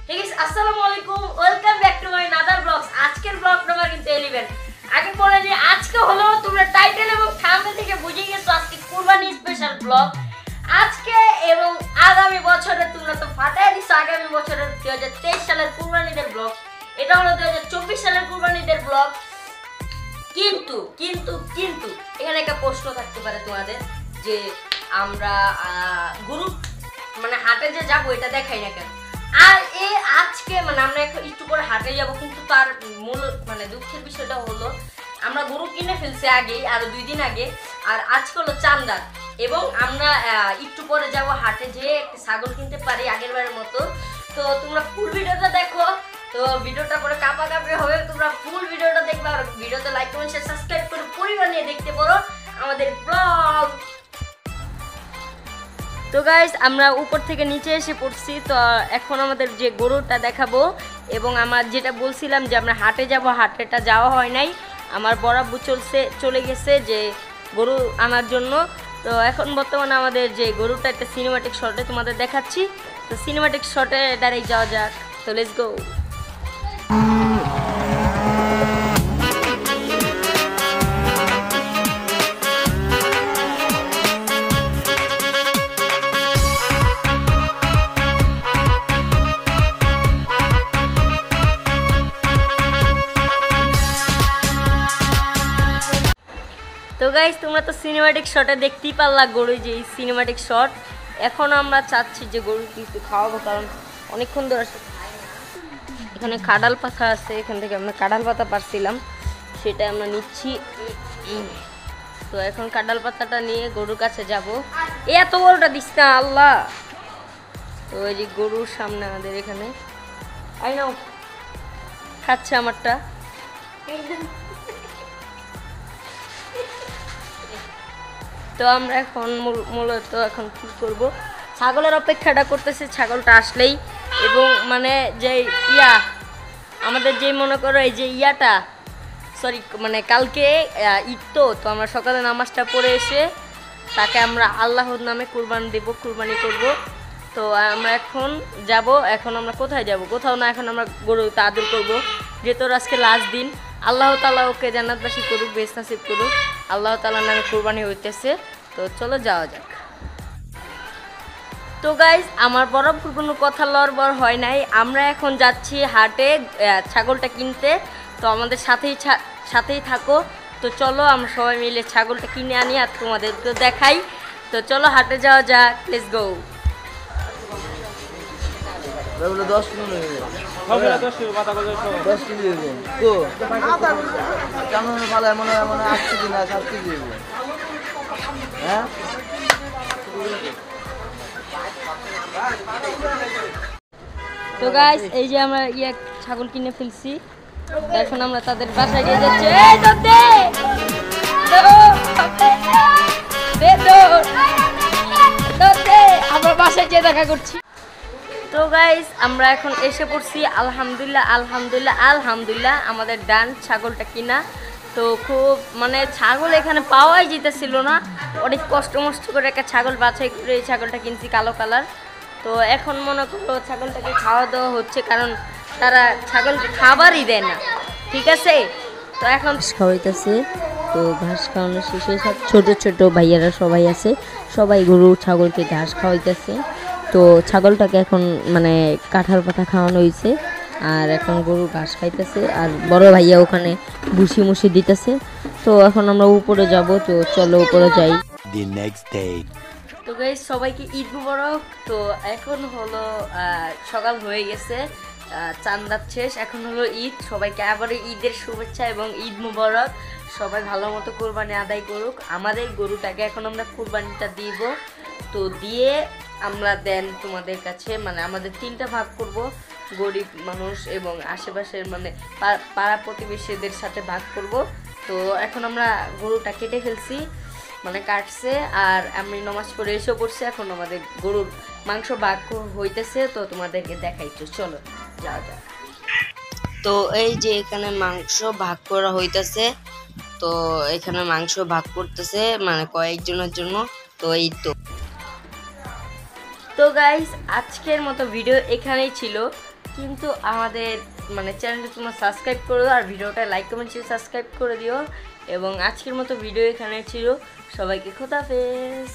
Hey guys, আসসালামুয়ালাইকুম, welcome back to my another blogs. আজকের blog number কিন্তু 11। আগে বলে যে আজকে হলো তোমরা টাইটেল এবং থাম্বনেল থেকে বুঝে গেছো আজকে কুরবানি স্পেশাল ব্লগ। আজকে এবং আগামী বছরে তোমরা তো ফাটাই দিছো আগামী বছরের 2023 সালের কুরবানিদের ব্লগ। এটা হলো 2024 সালের কুরবানিদের ব্লগ। কিন্তু কিন্তু কিন্তু এখানে একটা প্রশ্ন থাকতে পারে তোমাদের যে আমরা গরু মানে হাটে যে যাবো এটা দেখাই না কেন। আর আজকে মানে আমরা একটু পরে হাটে যাব, কিন্তু তার মূল মানে দুঃখের বিষয়টা হলো আমরা গরু কিনে ফেলছি আগেই, আরো 2 দিন আগে। আর আজকে হলো চাঁদা এবং আমরা একটু পরে যাব হাটে, যে একটা ছাগল কিনতে পারি আগের বারের মতো। তো তোমরা ফুল ভিডিওটা দেখো, তো ভিডিওটা পরে কাঁপাকাঁপি হবে। তোমরা ফুল ভিডিওটা দেখবে আর ভিডিওতে লাইক কমেন্ট শেয়ার সাবস্ক্রাইব করে পরিবার নিয়ে দেখতে পারো আমাদের ব্লগ। তো গাইস আমরা উপর থেকে নিচে এসে পড়ছি। তো এখন আমাদের যে গরুটা দেখাবো, এবং আমার যেটা বলছিলাম যে আমরা হাটে যাব, হাটেটা যাওয়া হয় নাই। আমার বরাবর চলে গেছে যে গরু আনার জন্য। তো এখন বর্তমানে আমাদের যে গরুটা একটা সিনেমাটিক শটে তোমাদের দেখাচ্ছি। তো সিনেমাটিক শটে ডাইরেক্ট যাওয়া যাক। তো লেটস গো। তো গাইস তোমরা তো সিনেমাটিক শটে দেখতেই পারলা গরু, যে সিনেমাটিক শট। এখন আমরা চাচ্ছি যে গরু কিছু খাওয়াবো, কারণ অনেকক্ষণ ধরে এখানে কাঁঠাল পাতা আছে, এখান থেকে আমরা কাঁঠাল পাতা পারছিলাম, সেটা আমরা নিচ্ছি। তো এখন কাঁঠাল পাতাটা নিয়ে গরুর কাছে যাব। এত বড়টা দিস না আল্লাহ। তো এই যে গরুর সামনে আমাদের এখানে আই নাও খাচ্ছে আমারটা। তো আমরা এখন মূলত এখন কি করব, ছাগলের অপেক্ষাটা করতেছি, ছাগলটা আসলেই। এবং মানে যে আমাদের যে মনে করো এই যে সরি মানে কালকে ঈদ, তো আমরা সকালে নামাজটা পড়ে এসে তাকে আমরা আল্লাহর নামে কুরবানি করব। তো আমরা এখন যাব। এখন আমরা কোথায় যাব? কোথাও না, এখন আমরা গরুটা আদর করব, যেহেতু আজকে লাস্ট দিন। আল্লাহ তাআলা ওকে জান্নাতবাসী করুক, বেহেশত নসিব করুক। আল্লাহ তাআলার নামে কুরবানি হইতেছে। তো চলো যাওয়া যাক। তো গাইস আমার বরাবর কোনো কথা লড়বড় হয় নাই, আমরা এখন যাচ্ছি হাটে ছাগলটা কিনতে। তো আমাদের সাথেই থাকো। তো চলো আমরা সবাই মিলে ছাগলটা কিনে আনি আর তোমাদেরকে দেখাই। তো চলো হাটে যাওয়া যাক, লেটস গো। তো গাইস এই যে আমরা ছাগল কিনে ফেলছি। এখন আমরা তাদের বাসায় গিয়ে যাচ্ছি। আমরা বাসায় গিয়ে দেখা করছি। তো গাইস আমরা এখন এসে পড়ছি। আলহামদুলিল্লাহ আমাদের ডান ছাগলটা কিনা। তো খুব মানে ছাগল এখানে পাওয়াই যেতেছিল না, অনেক কষ্ট করে একটা ছাগল বাছাই করে এই ছাগলটা কিনছি, কালো কালার। তো এখন মনে করো ছাগলটাকে খাওয়া দাওয়া হচ্ছে, কারণ তারা ছাগলকে খাবারই দেয় না, ঠিক আছে। তো এখন খাওয়াইতেছে। তো ঘাস খাওয়ানো শেষে সব ছোট ভাইয়ারা সবাই আছে, সবাই গরু ছাগলকে ঘাস খাওয়াইতেছে। তো ছাগলটাকে এখন মানে কাঁঠাল পাতা খাওয়ানো হয়েছে, আর এখন গরু ঘাস খাইতেছে, আর বড় ভাইয়া ওখানে মুসি দিতেছে। তো এখন আমরা উপরে যাব। তো চলো উপরে যাই। তো গাইস সবাইকে ঈদ মুবারক। তো এখন হলো সকাল হয়ে গেছে, চাঁদ শেষ, এখন হলো ঈদ। সবাইকে আবারও ঈদের শুভেচ্ছা এবং ঈদ মুবারক। সবাই ভালো মতো কোরবানি আদায় করুক। আমাদের গরুটাকে এখন আমরা কোরবানিটা দিব। তো দিয়ে আমরা দেন তোমাদের কাছে মানে আমাদের 3টা ভাগ করব, গরিব মানুষ এবং আশেপাশের মানে পাড়া প্রতিবেশীদের সাথে ভাগ করব। তো এখন আমরা গরুটা কেটে ফেলছি, মানে কাটছে, আর আমি নামাজ পড়ে এসে পড়ছি। এখন আমাদের গরুর মাংস ভাগ হইতেছে, তো তোমাদেরকে দেখাইছো, চলো যাওয়া যাক। তো এই যে এখানে মাংস ভাগ করা হইতেছে। তো এখানে মাংস ভাগ করতেছে মানে কয়েকজনের জন্য। তো এই তো গাইস আজকের মতো ভিডিও এখানেই ছিল। কিন্তু আমাদের মানে চ্যানেলটা তোমরা সাবস্ক্রাইব করে দাও আর ভিডিওটা লাইক কমেন্ট শেয়ার সাবস্ক্রাইব করে দিও এবং আজকের মতো ভিডিও এখানে ছিল সবাইকে খোদাফেজ।